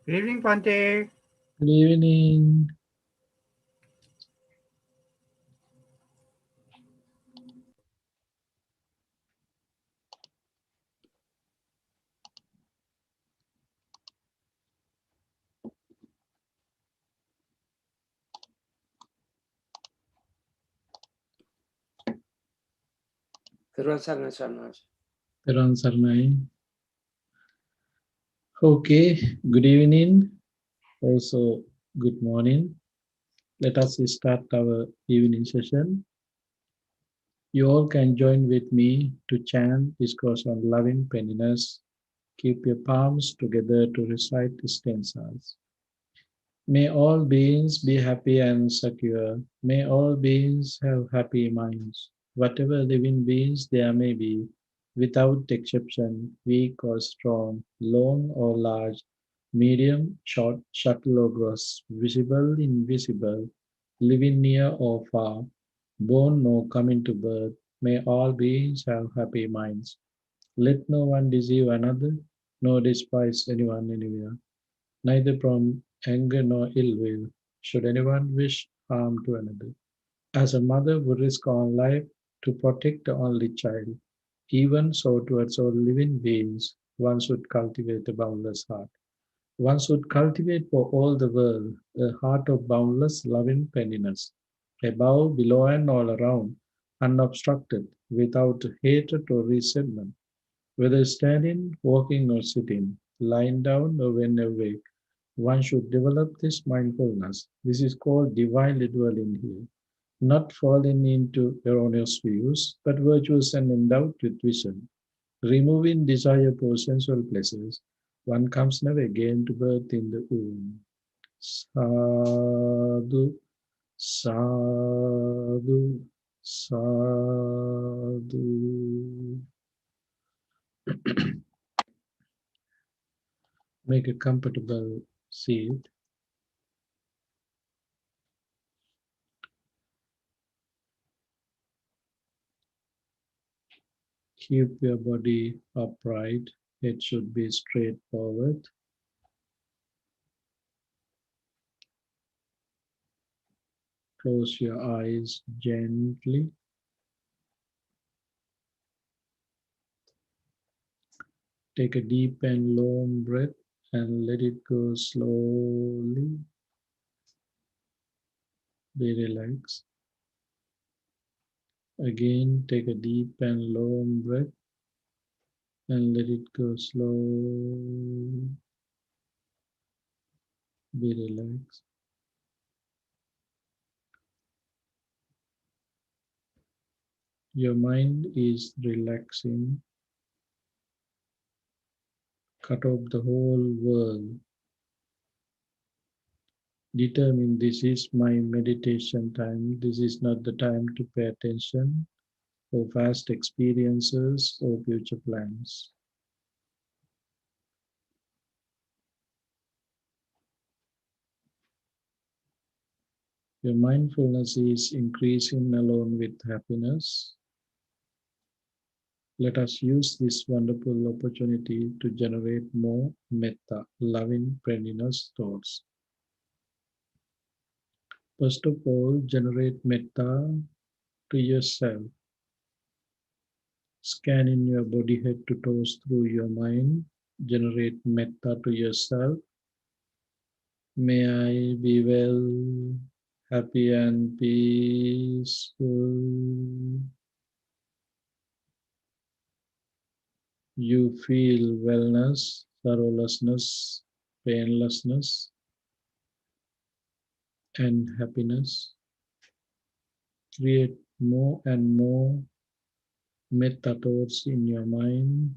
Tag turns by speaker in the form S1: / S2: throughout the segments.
S1: Good evening, Pante.
S2: Good evening.
S3: Sarnaj.
S2: Karan Sarnai. Okay, good evening. Also, good morning. Let us start our evening session. You all can join with me to chant discourse on loving penniness. Keep your palms together to recite the stanzas. May all beings be happy and secure. May all beings have happy minds. Whatever living beings there may be, without exception, weak or strong, long or large, medium, short, subtle or gross, visible, invisible, living near or far, born or coming to birth, may all beings have happy minds. Let no one deceive another, nor despise anyone anywhere. Neither from anger nor ill will should anyone wish harm to another. As a mother would risk her own life to protect the only child, even so towards all living beings, one should cultivate a boundless heart. One should cultivate for all the world a heart of boundless loving kindness, above, below, and all around, unobstructed, without hatred or resentment. Whether standing, walking, or sitting, lying down, or when awake, one should develop this mindfulness. This is called divinely dwelling here, not falling into erroneous views, but virtuous and endowed with vision. Removing desire for sensual pleasures, one comes never again to birth in the womb. Sadhu, sadhu, sadhu. Make a comfortable seat. Keep your body upright. It should be straight forward. Close your eyes gently. Take a deep and long breath and let it go slowly. Be relaxed. Again, take a deep and long breath and let it go slow. Be relaxed. Your mind is relaxing. Cut off the whole world. Determine this is my meditation time. This is not the time to pay attention or past experiences or future plans. Your mindfulness is increasing along with happiness. Let us use this wonderful opportunity to generate more metta, loving friendliness thoughts. First of all, generate metta to yourself. Scan in your body head to toes through your mind. Generate metta to yourself. May I be well, happy and peaceful. You feel wellness, sorrowlessness, painlessness, and happiness. Create more and more metta thoughts in your mind.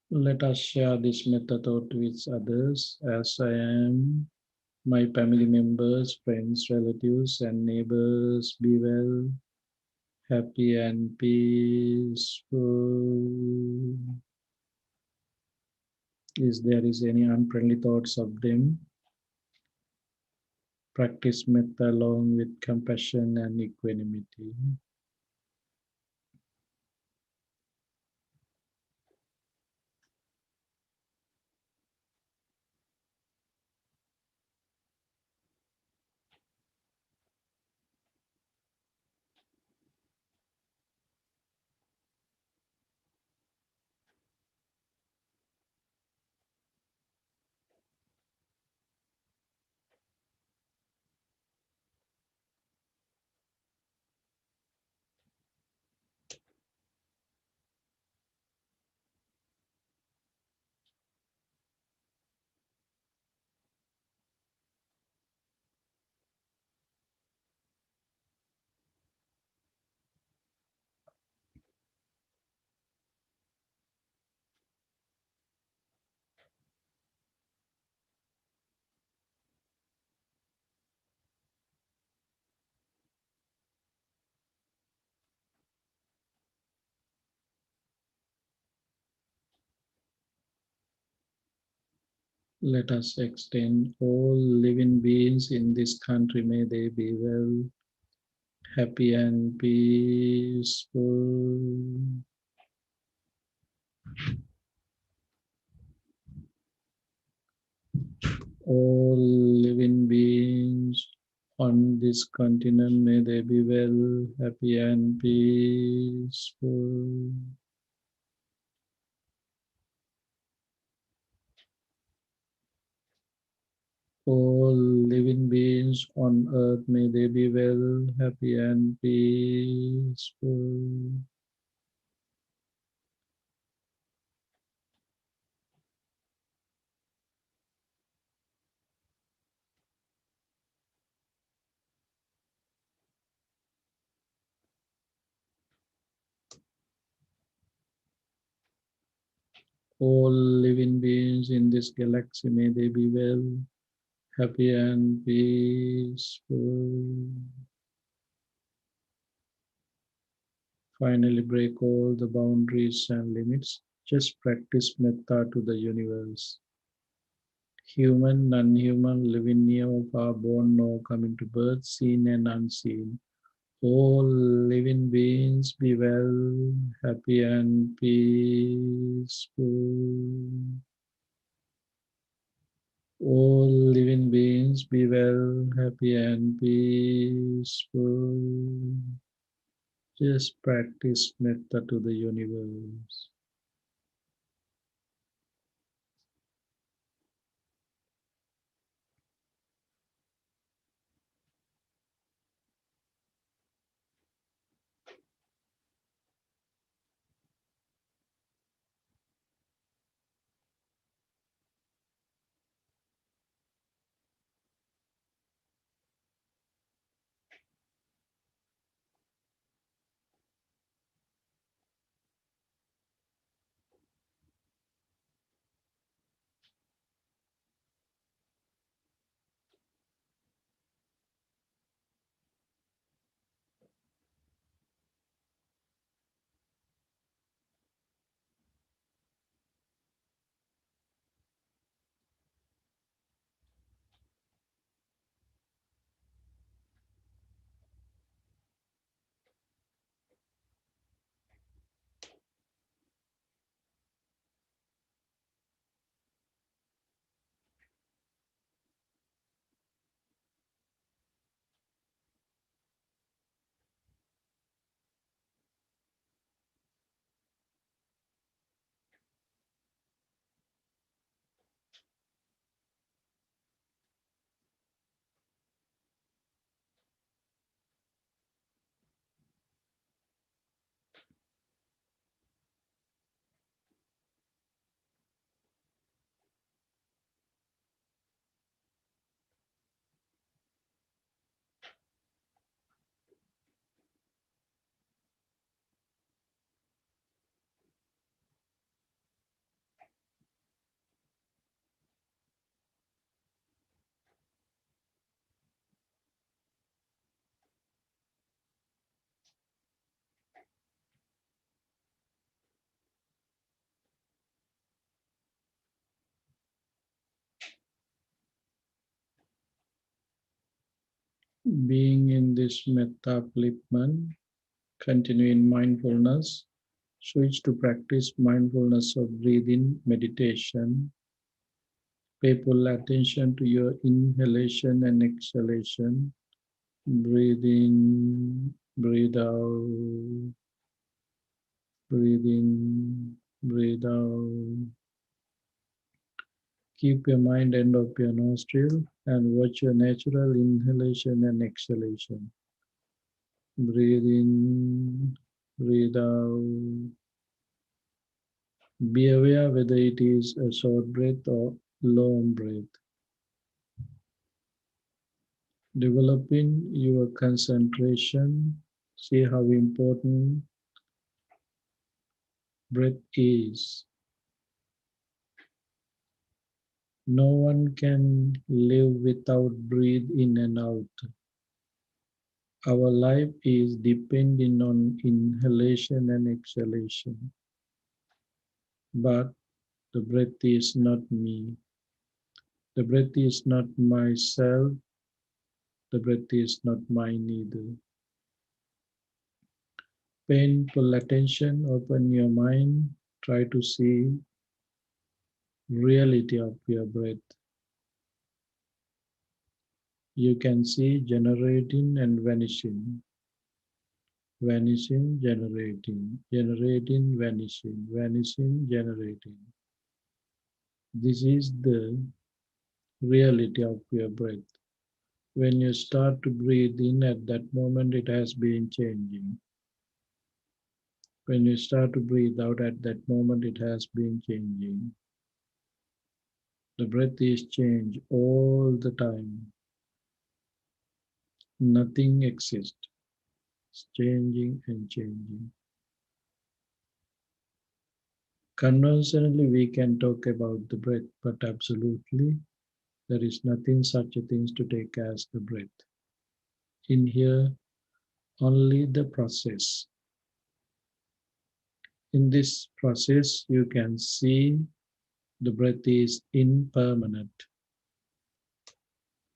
S2: Let us share this method with others as I am. My family members, friends, relatives, and neighbors be well, happy, and peaceful. If there is any unfriendly thoughts of them, practice metta along with compassion and equanimity. Let us extend all living beings in this country, may they be well, happy, and peaceful. All living beings on this continent, may they be well, happy, and peaceful. All living beings on earth, may they be well, happy, and peaceful. All living beings in this galaxy, may they be well, happy, and peaceful. Finally, break all the boundaries and limits. Just practice metta to the universe. Human, non-human, living near or far, born or coming to birth, seen and unseen. All living beings be well, happy, and peaceful. All living beings be well, happy, and peaceful. Just practice metta to the universe. Being in this metta upliftment, continue in mindfulness. Switch to practice mindfulness of breathing meditation. Pay full attention to your inhalation and exhalation. Breathe in, breathe out, breathe in, breathe out. Keep your mind end of your nostril and watch your natural inhalation and exhalation. Breathe in, breathe out. Be aware whether it is a short breath or long breath. Developing your concentration, see how important breath is. No one can live without breathe in and out. Our life is depending on inhalation and exhalation. But the breath is not me. The breath is not myself. The breath is not mine either. Pay full attention, open your mind, try to see reality of your breath. You can see generating and vanishing, vanishing, generating, generating, vanishing, vanishing, generating. This is the reality of your breath. When you start to breathe in, at that moment it has been changing. When you start to breathe out, at that moment it has been changing. The breath is changed all the time. Nothing exists. It's changing and changing. Conventionally, we can talk about the breath, but absolutely, there is nothing such a thing to take as the breath. In here, only the process. In this process, you can see the breath is impermanent.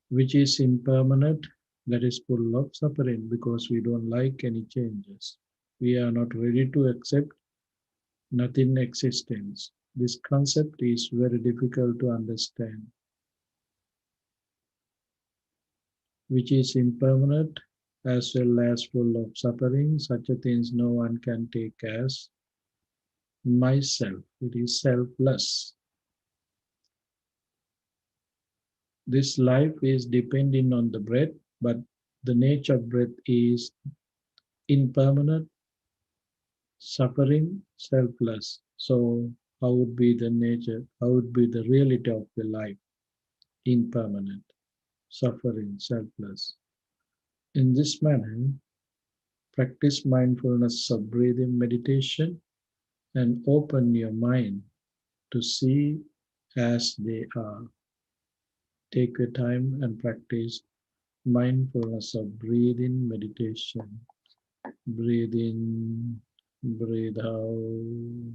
S2: Which is impermanent? That is full of suffering because we don't like any changes. We are not ready to accept nothing existence. This concept is very difficult to understand. Which is impermanent as well as full of suffering, such a things no one can take as myself. It is selfless. This life is depending on the breath, but the nature of breath is impermanent, suffering, selfless. So how would be the nature, how would be the reality of the life? Impermanent, suffering, selfless. In this manner, practice mindfulness of breathing meditation and open your mind to see as they are. Take your time and practice mindfulness of breathing meditation. Breathe in, breathe out.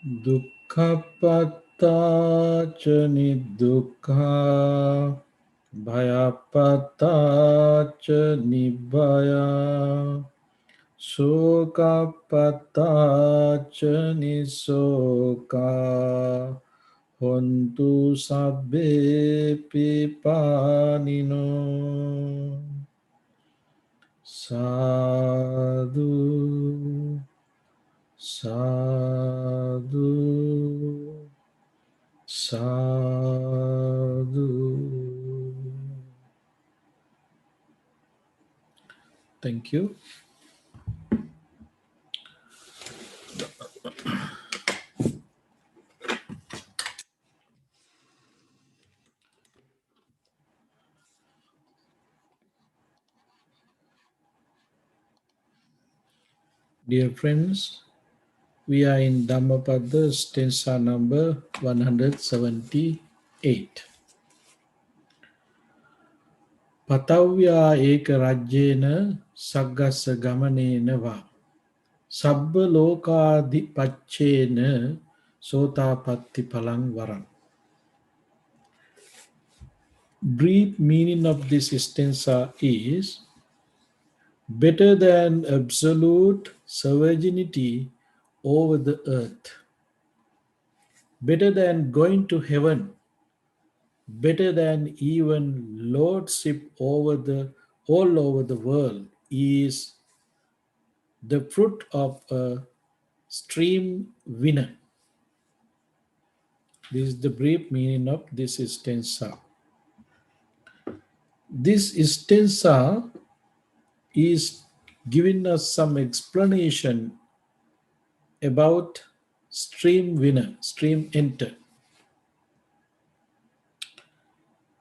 S2: Dukkhapatta cha nidukkha Bhayapatta cha nibbaya Sokapatta cha nisoka Hontu sabbe pipanino Sadhu Sadhu Sadhu. Thank you. Dear friends, we are in Dhammapada stanza number 178. Patavya eka rajyena saggasa gamanena va sabba lokadipachena sotapatti palang varam. Brief meaning of this stanza is better than absolute sovereignty over the earth, better than going to heaven, better than even lordship over the all over the world is the fruit of a stream winner. This is the brief meaning of this stanza. This stanza is giving us some explanation about stream winner, stream enter.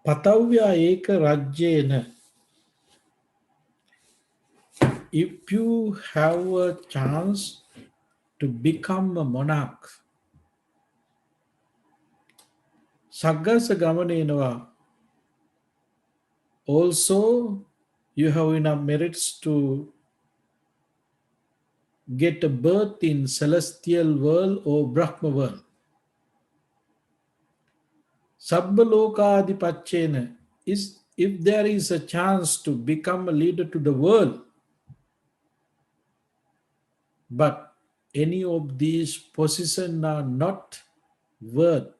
S2: Patavya eka rajyena. If you have a chance to become a monarch, saggasa gamanenawa, also you have enough merits to get a birth in celestial world or Brahma world. Sabbalokadipachena is if there is a chance to become a leader to the world, but any of these positions are not worth,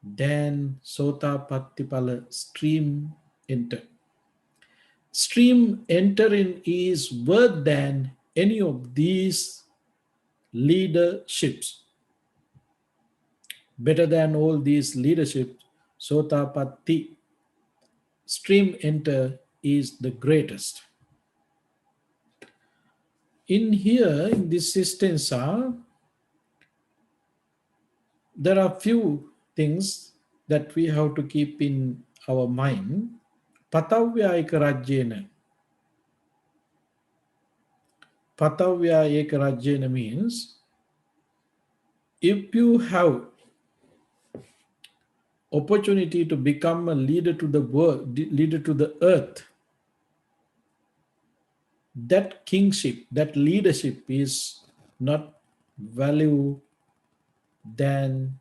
S2: then Sotapattipala stream enter. Stream entering is worth than any of these leaderships. Better than all these leaderships, Sotapatti stream enter is the greatest. In here, in this stanza, there are few things that we have to keep in our mind. Patavya ekarajyena. Patavya ekarajyena means if you have opportunity to become a leader to the world, leader to the earth, that kingship, that leadership is not value than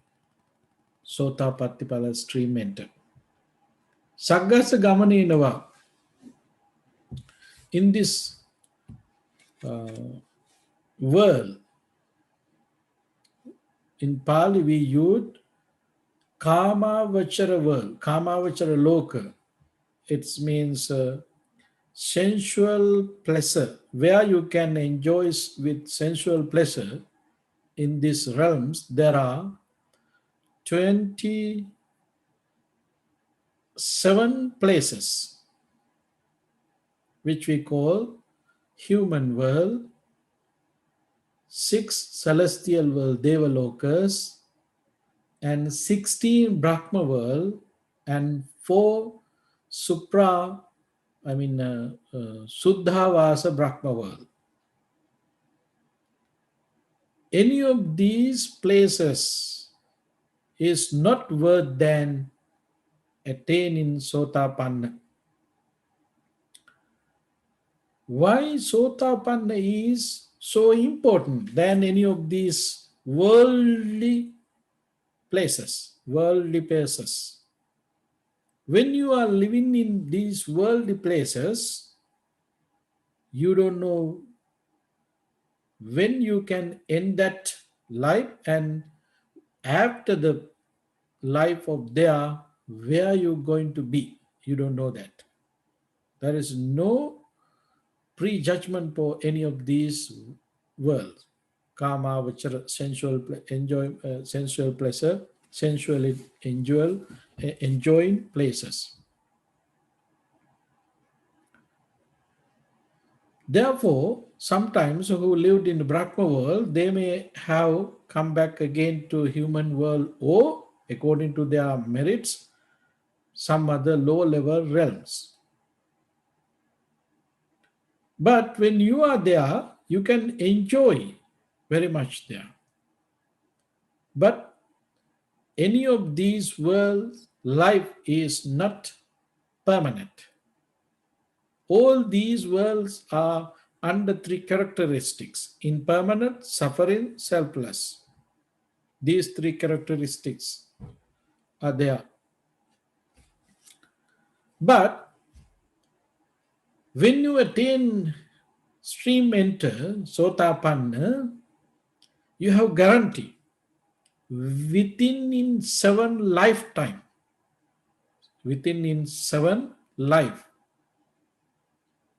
S2: Sotapattipala stream enter. Saggasa Gamanenava, in this world, in Pali we use Kama Vachara world, Kama Vachara Loka. It means sensual pleasure, where you can enjoy with sensual pleasure. In these realms, there are 27 places which we call human world, 6 celestial world Devalokas, and 16 Brahma world, and 4 Supra, Suddhavasa Brahma world. Any of these places is not worth than attaining Sotapanna. Why Sotapanna is so important than any of these worldly places, worldly places. When you are living in these worldly places, you don't know when you can end that life, and after the life of there, where you going to be, you don't know that. There is no prejudgment for any of these worlds. Kama, which are sensual enjoy, sensual pleasure, sensually enjoying places. Therefore, sometimes who lived in the Brahma world, they may have come back again to human world, or according to their merits, some other low level realms. But when you are there, you can enjoy very much there. But any of these worlds, life is not permanent. All these worlds are under three characteristics: impermanent, suffering, selfless. These three characteristics are there. But when you attain stream enter, sotapanna, you have guarantee within in 7 lifetime, within in 7 life,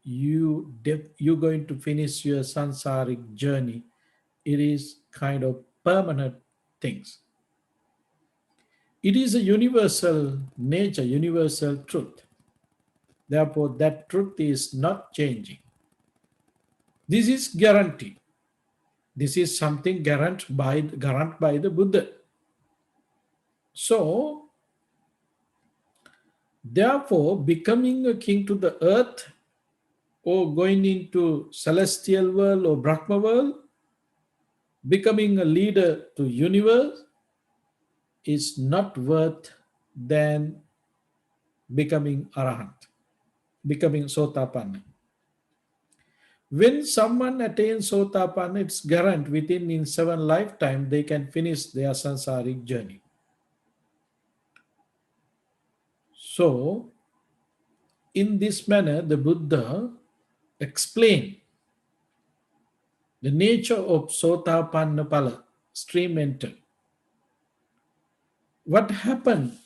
S2: you're going to finish your sansaric journey. It is kind of permanent things. It is a universal nature, universal truth. Therefore, that truth is not changing. This is guaranteed. This is something guaranteed by the Buddha. So, therefore, becoming a king to the earth, or going into celestial world or Brahma world, becoming a leader to universe, is not worth than becoming arahant, becoming sotapanna. When someone attains sotapanna, it's guaranteed within in 7 lifetime they can finish their sansaric journey. So, in this manner, the Buddha explained the nature of sotapanna pala, stream enter. What happened?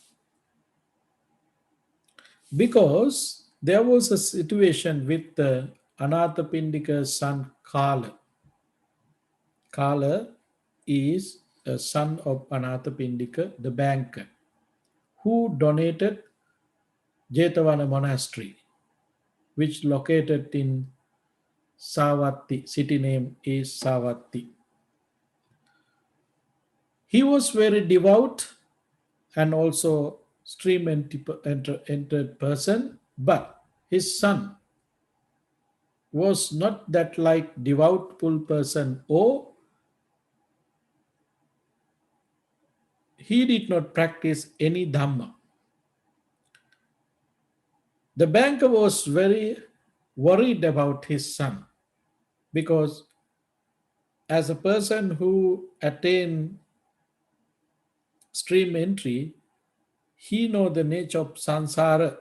S2: Because there was a situation with Anathapindika's son Kala. Kala is a son of Anathapindika, the banker, who donated Jetavana monastery, which located in Savatthi. City name is Savatthi. He was very devout and also stream entered person, but his son was not that like devoutful person, or he did not practice any dhamma. The banker was very worried about his son, because as a person who attained stream entry, he know the nature of sansara.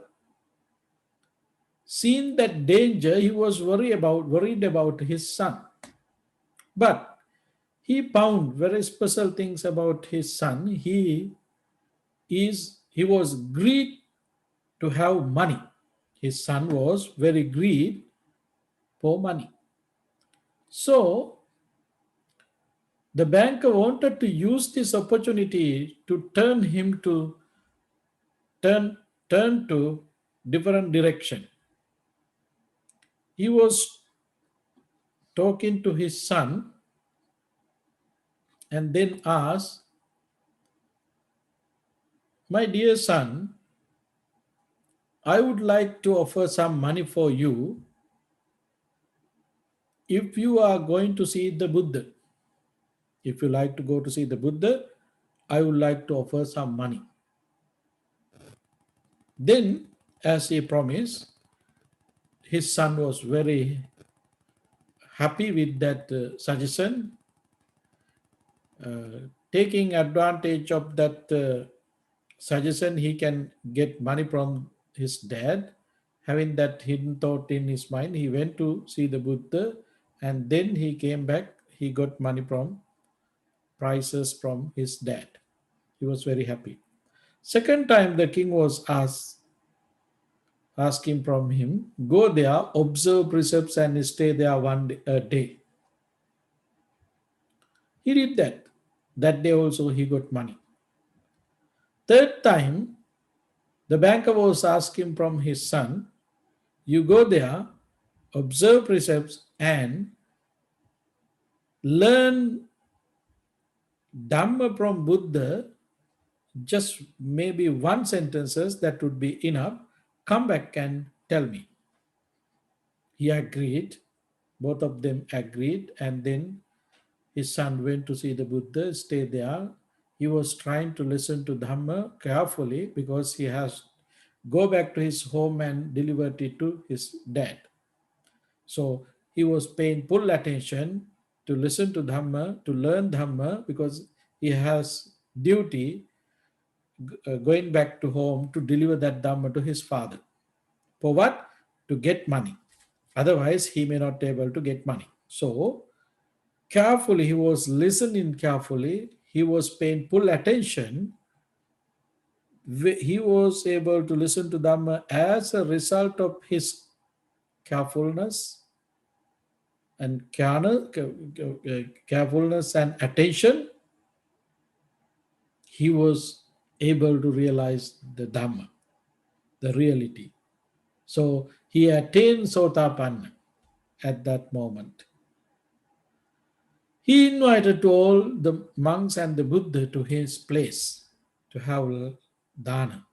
S2: Seeing that danger, he was worried about his son. But he found very special things about his son. He was greed to have money. His son was very greed for money. So the banker wanted to use this opportunity to turn to different direction. He was talking to his son and then asked, "My dear son, I would like to offer some money for you if you are going to see the Buddha. If you like to go to see the Buddha, I would like to offer some money." Then, as he promised, his son was very happy with that suggestion. taking advantage of that suggestion, he can get money from his dad. Having that hidden thought in his mind, he went to see the Buddha, and then he came back. He got money from prizes from his dad. He was very happy. Second time, the king was asking from him, go there, observe precepts, and stay there a day. He did that. That day also, he got money. Third time, the banker was asking from his son, you go there, observe precepts, and learn Dhamma from Buddha, just maybe one sentences that would be enough. Come back and tell me. He agreed. Both of them agreed, and then his son went to see the Buddha, stayed there. He was trying to listen to Dhamma carefully because he has go back to his home and delivered it to his dad. So he was paying full attention to listen to Dhamma, to learn Dhamma, because he has duty going back to home to deliver that Dhamma to his father. For what? To get money. Otherwise, he may not be able to get money. So carefully, he was listening carefully. He was paying full attention. He was able to listen to Dhamma as a result of his carefulness and carefulness and attention. He was able to realize the Dhamma, the reality. So he attained Sotapanna at that moment. He invited all the monks and the Buddha to his place to have dana.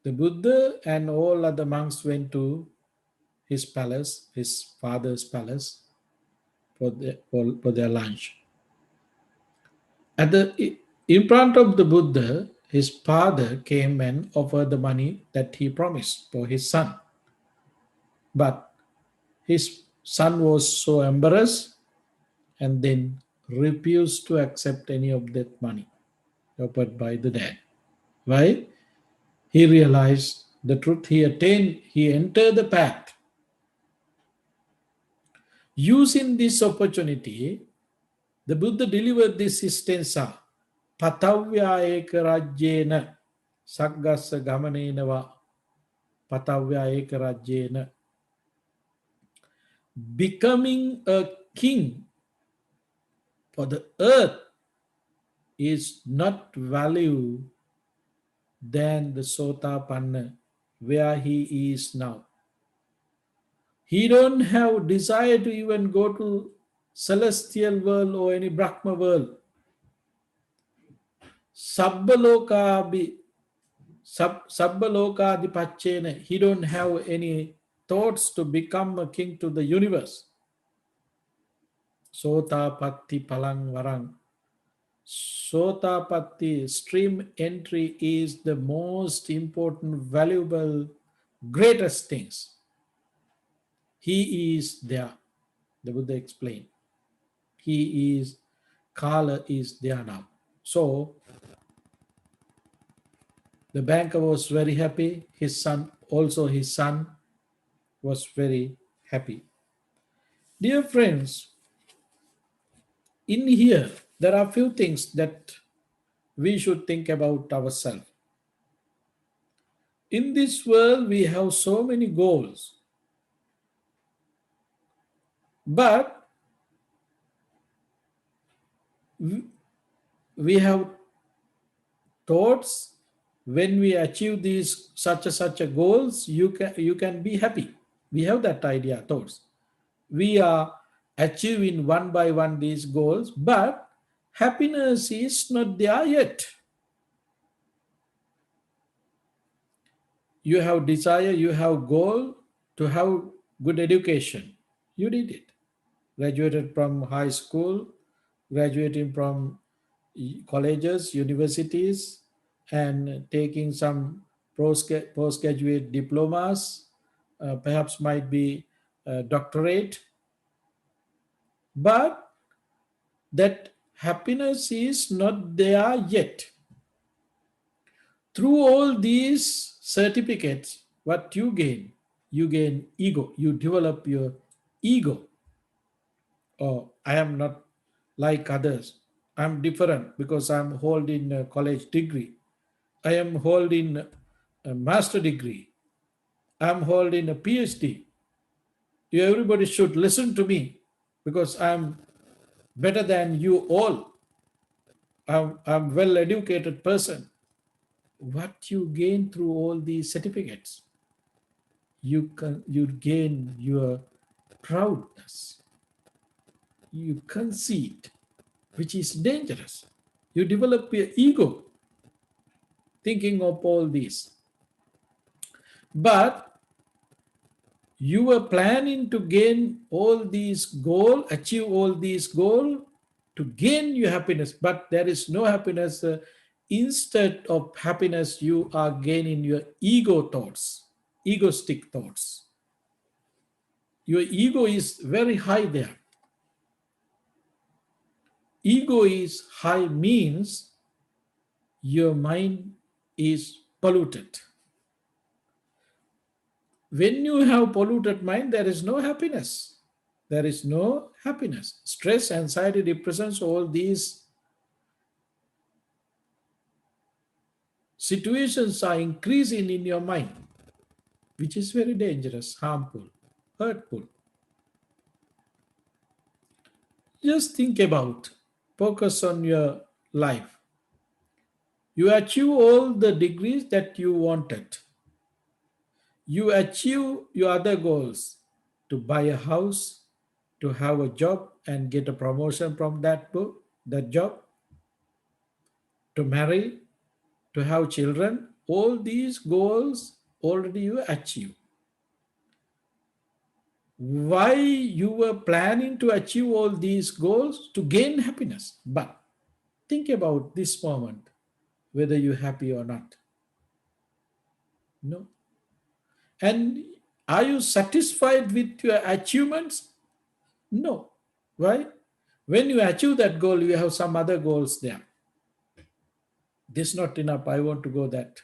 S2: The Buddha and all other monks went to his palace, his father's palace, for their lunch. In front of the Buddha, his father came and offered the money that he promised for his son. But his son was so embarrassed and then refused to accept any of that money offered by the dad. Why? He realized the truth, he attained, he entered the path. Using this opportunity, the Buddha delivered this stanza, Patavya ekarajyena saggassa gamanenava patavya ekarajyena. Becoming a king for the earth is not value than the Sotapanna where he is now. He don't have desire to even go to celestial world or any Brahma world. Sabbaloka he don't have any thoughts to become a king to the universe. Sotapatti palang varang. Sotapatti, stream entry, is the most important, valuable, greatest things. He is there. The Buddha explained. He is, Kala is there now. So, the banker was very happy. His son was very happy. Dear friends, in here, there are few things that we should think about ourselves. In this world, we have so many goals. But we have thoughts, when we achieve these such a goals, you can be happy. We have that idea, thoughts. We are achieving one by one these goals, but happiness is not there yet. You have desire, you have goal to have good education. You did it. Graduated from high school, graduating from colleges, universities, and taking some postgraduate diplomas, perhaps might be a doctorate. But that happiness is not there yet. Through all these certificates, what you gain ego. You develop your ego. Oh, I am not like others. I'm different because I'm holding a college degree. I am holding a master degree. I'm holding a PhD. Everybody should listen to me because I'm better than you all. I'm well educated person. What you gain through all these certificates, you gain your proudness, you conceit, which is dangerous. You develop your ego thinking of all these. But you were planning to gain all these goal, achieve all these goal to gain your happiness, but there is no happiness. Instead of happiness, you are gaining your ego thoughts, egoistic thoughts. Your ego is very high there. Ego is high means your mind is polluted. When you have polluted mind, there is no happiness. There is no happiness. Stress, anxiety, depression, all these situations are increasing in your mind, which is very dangerous, harmful, hurtful. Just think about, focus on your life. You achieve all the degrees that you wanted. You achieve your other goals to buy a house, to have a job and get a promotion from that job, to marry, to have children. All these goals already you achieve. Why you were planning to achieve all these goals? To gain happiness. But think about this moment, whether you're happy or not. No. And are you satisfied with your achievements? No. Why? When you achieve that goal, you have some other goals there. This is not enough. I want to go that.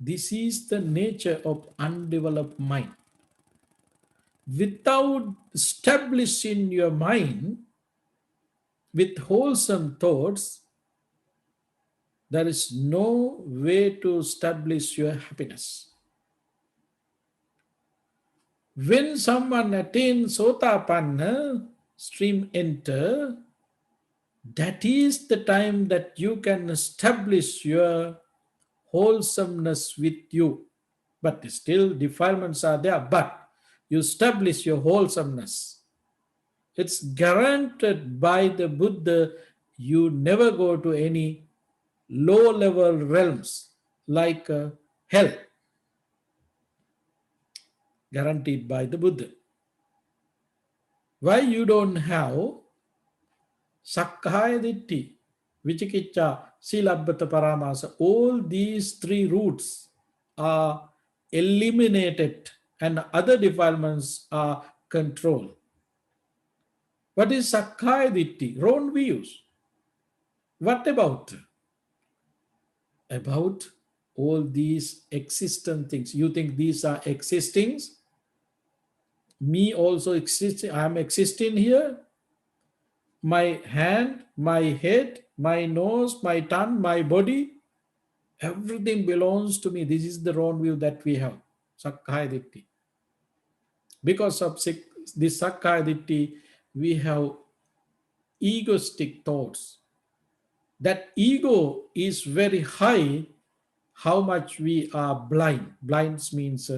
S2: This is the nature of undeveloped mind. Without establishing your mind with wholesome thoughts, there is no way to establish your happiness. When someone attains Sotapanna, stream enter, that is the time that you can establish your wholesomeness with you. But still defilements are there, but you establish your wholesomeness. It's guaranteed by the Buddha. You never go to any low level realms like hell, guaranteed by the Buddha. Why you don't have Sakkaya Ditti, Vichikicha, Silabbata Paramasa, all these three roots are eliminated and other defilements are controlled. What is Sakkaya Ditti? Wrong views. What about? About all these existent things. You think these are existing? Me also existing. I am existing here. My hand, my head, my nose, my tongue, my body, everything belongs to me. This is the wrong view that we have. Sakkaya Ditti. Because of this Sakkaya Ditti, we have egoistic thoughts. That ego is very high, how much we are blind. Blind means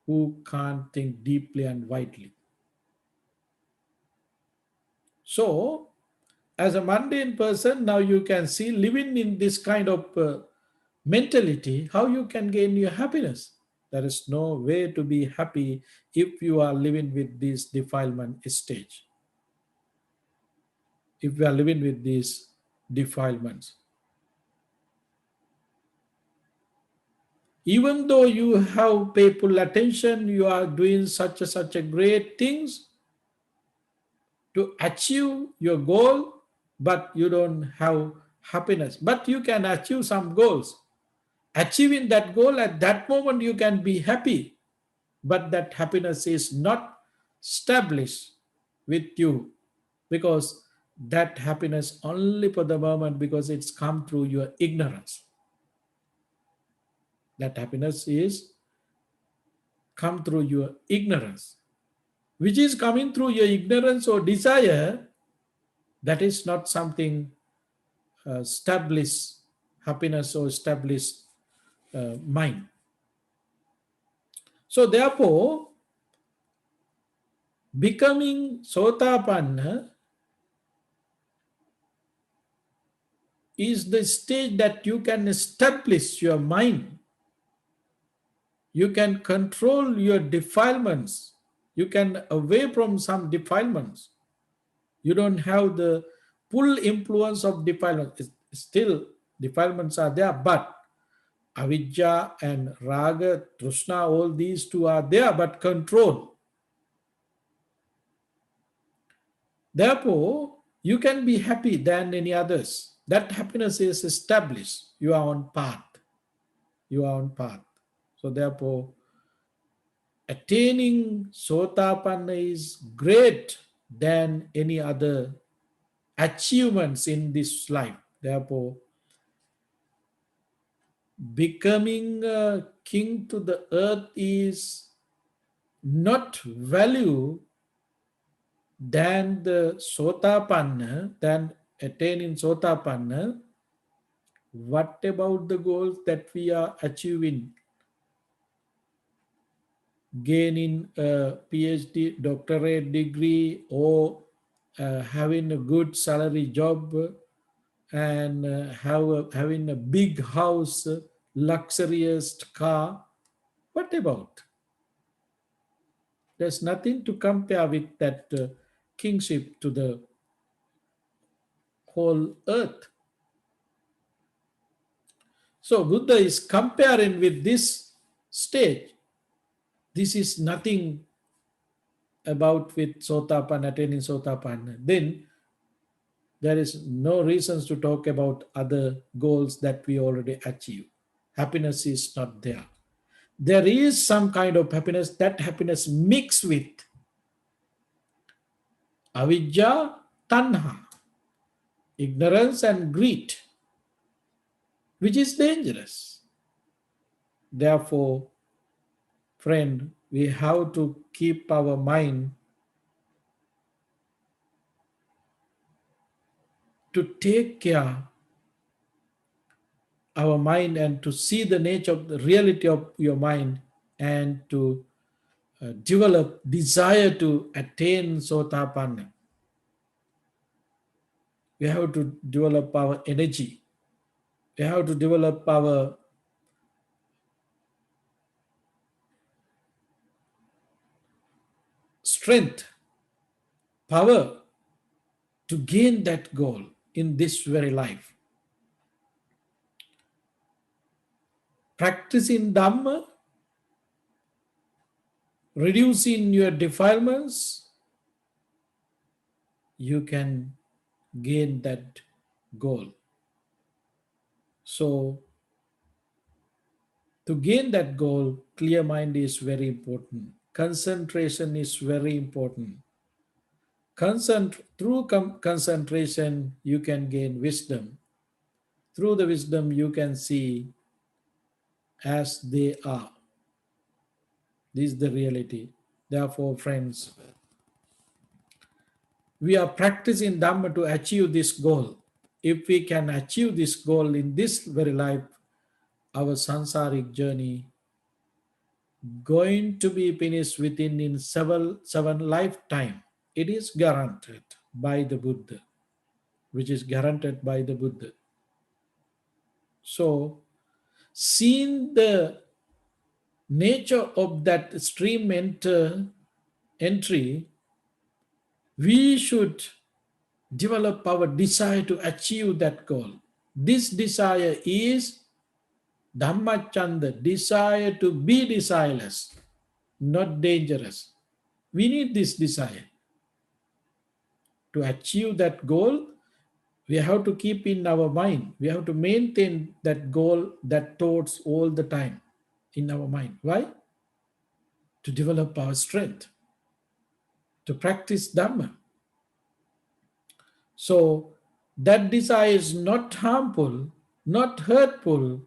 S2: who can't think deeply and widely. So, as a mundane person, now you can see living in this kind of mentality, how you can gain your happiness. There is no way to be happy if you are living with this defilement stage. If we are living with these defilements. Even though you have pay full attention, you are doing such a great things, to achieve your goal, but you don't have happiness. But you can achieve some goals. Achieving that goal at that moment, you can be happy, but that happiness is not established with you, because that happiness only for the moment, because it's come through your ignorance. That happiness is come through your ignorance, which is coming through your ignorance or desire. That is not something established happiness or established mind. So therefore, becoming Sotapanna is the stage that you can establish your mind. You can control your defilements. You can away from some defilements. You don't have the full influence of defilements. Still, defilements are there, but avidya and raga, trishna, all these two are there, but control. Therefore, you can be happy than any others. That happiness is established. You are on path. You are on path. So therefore, attaining Sotapanna is great than any other achievements in this life. Therefore, becoming a king to the earth is not value than the Sotapanna, than attaining Sotapanna. What about the goals that we are achieving? Gaining a PhD, doctorate degree, or having a good salary job, and having a big house, luxurious car. What about? There's nothing to compare with that kingship to the whole earth. So Buddha is comparing with this stage. This is nothing about with Sotapanna, attaining Sotapanna. Then there is no reasons to talk about other goals that we already achieve. Happiness is not there. There is some kind of happiness. That happiness mixed with avidya, tanha, ignorance and greed, which is dangerous. Therefore, friend, we have to keep our mind to take care our mind and to see the nature of the reality of your mind, and to develop desire to attain Sotapanna. We have to develop our energy. We have to develop our strength, power to gain that goal in this very life. Practicing Dhamma, reducing your defilements, you can gain that goal. So, to gain that goal, clear mind is very important. Concentration is very important. Through concentration, you can gain wisdom. Through the wisdom, you can see as they are. This is the reality. Therefore, friends, we are practicing Dhamma to achieve this goal. If we can achieve this goal in this very life, our sansaric journey going to be finished within in seven lifetime. It is guaranteed by the Buddha, which is guaranteed by the Buddha. So, seeing the nature of that stream entry, we should develop our desire to achieve that goal. This desire is Dhammachanda, desire to be desireless, not dangerous. We need this desire. To achieve that goal, we have to keep in our mind. We have to maintain that goal, that thoughts all the time in our mind. Why? To develop our strength, to practice Dhamma. So that desire is not harmful, not hurtful,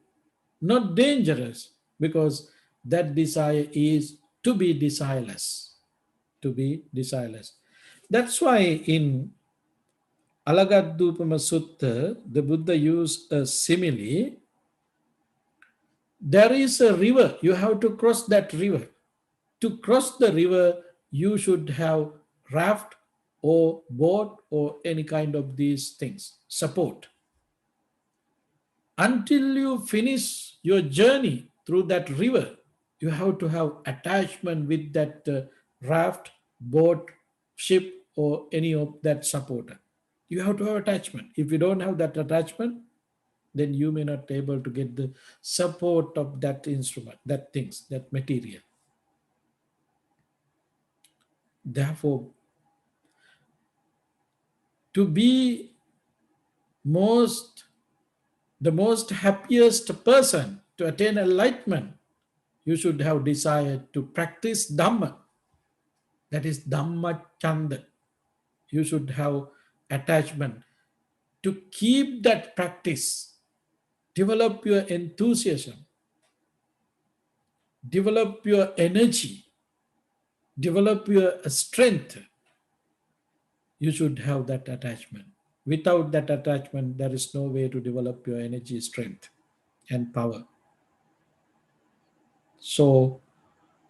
S2: not dangerous, because that desire is to be desireless. To be desireless. That's why in Alagadupama Sutta, the Buddha used a simile. There is a river, you have to cross that river. To cross the river, you should have raft or boat or any kind of these things, support. Until you finish your journey through that river, you have to have attachment with that raft, boat, ship, or any of that supporter. You have to have attachment. If you don't have that attachment, then you may not be able to get the support of that instrument, that things, that material. Therefore, to be the most happiest person, to attain enlightenment, you should have desire to practice Dhamma. That is Dhamma Chanda. You should have attachment to keep that practice. Develop your enthusiasm. Develop your energy. Develop your strength. You should have that attachment. Without that attachment, there is no way to develop your energy, strength, and power. So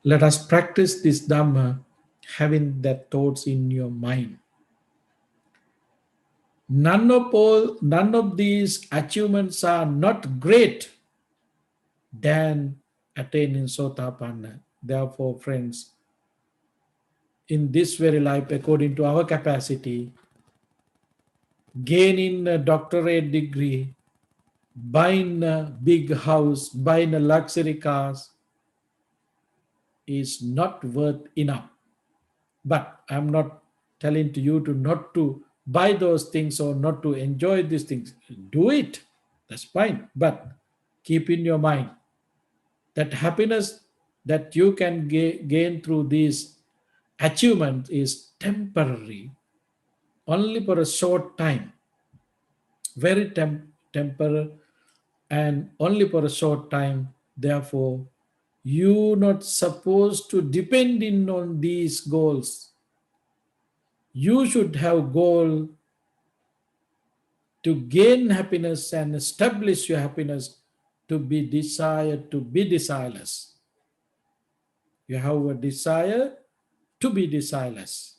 S2: let us practice this Dhamma having that thoughts in your mind. None of these achievements are not great than attaining Sotapanna. Therefore, friends, in this very life, according to our capacity, gaining a doctorate degree, buying a big house, buying a luxury cars is not worth enough. But I'm not telling to you to not to buy those things or not to enjoy these things. Do it. That's fine. But keep in your mind that happiness that you can gain through these achievements is temporary, only for a short time, very temporary, and only for a short time. Therefore, you not supposed to depend in on these goals. You should have goal to gain happiness and establish your happiness, to be desired, to be desireless. You have a desire to be desireless.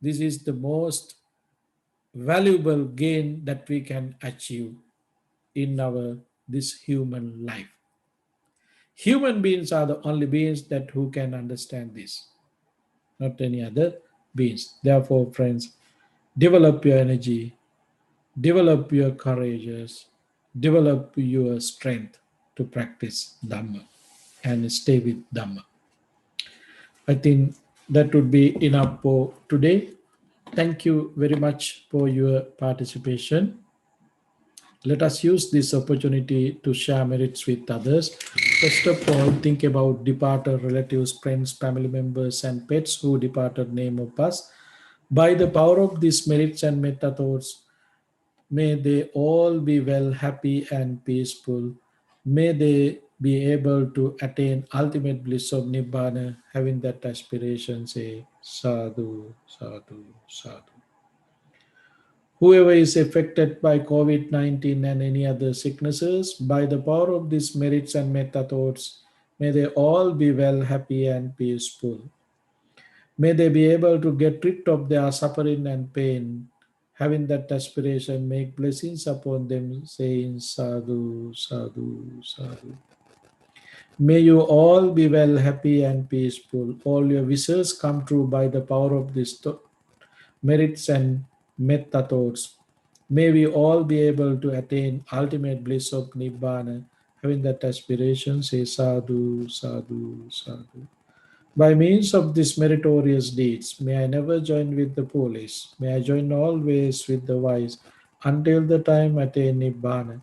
S2: This is the most valuable gain that we can achieve in our this human life. Human beings are the only beings that who can understand this, not any other beings. Therefore, friends, develop your energy, develop your courageous, develop your strength to practice Dhamma and stay with Dhamma. I think that would be enough for today. Thank you very much for your participation. Let us use this opportunity to share merits with others. First of all, think about departed relatives, friends, family members, and pets who departed name of us. By the power of these merits and metta thoughts, may they all be well, happy, and peaceful. May they be able to attain ultimate bliss of Nibbana. Having that aspiration, say sadhu, sadhu, sadhu. Whoever is affected by COVID-19 and any other sicknesses, by the power of these merits and metta thoughts, may they all be well, happy, and peaceful. May they be able to get rid of their suffering and pain. Having that aspiration, make blessings upon them, saying sadhu, sadhu, sadhu. May you all be well, happy, and peaceful. All your wishes come true by the power of these merits and metta thoughts. May we all be able to attain ultimate bliss of Nibbana. Having that aspiration, say sadhu, sadhu, sadhu. By means of these meritorious deeds, may I never join with the foolish, may I join always with the wise, until the time attain Nibbana.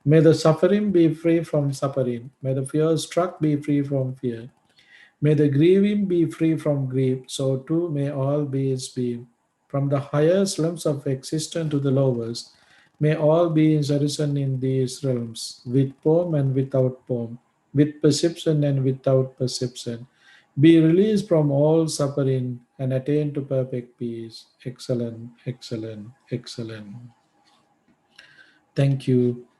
S2: May the suffering be free from suffering, may the fear struck be free from fear, may the grieving be free from grief, so too may all beings be. From the highest realms of existence to the lowest, may all beings arisen in these realms, with form and without form, with perception and without perception, be released from all suffering and attain to perfect peace. Excellent, excellent, excellent. Thank you.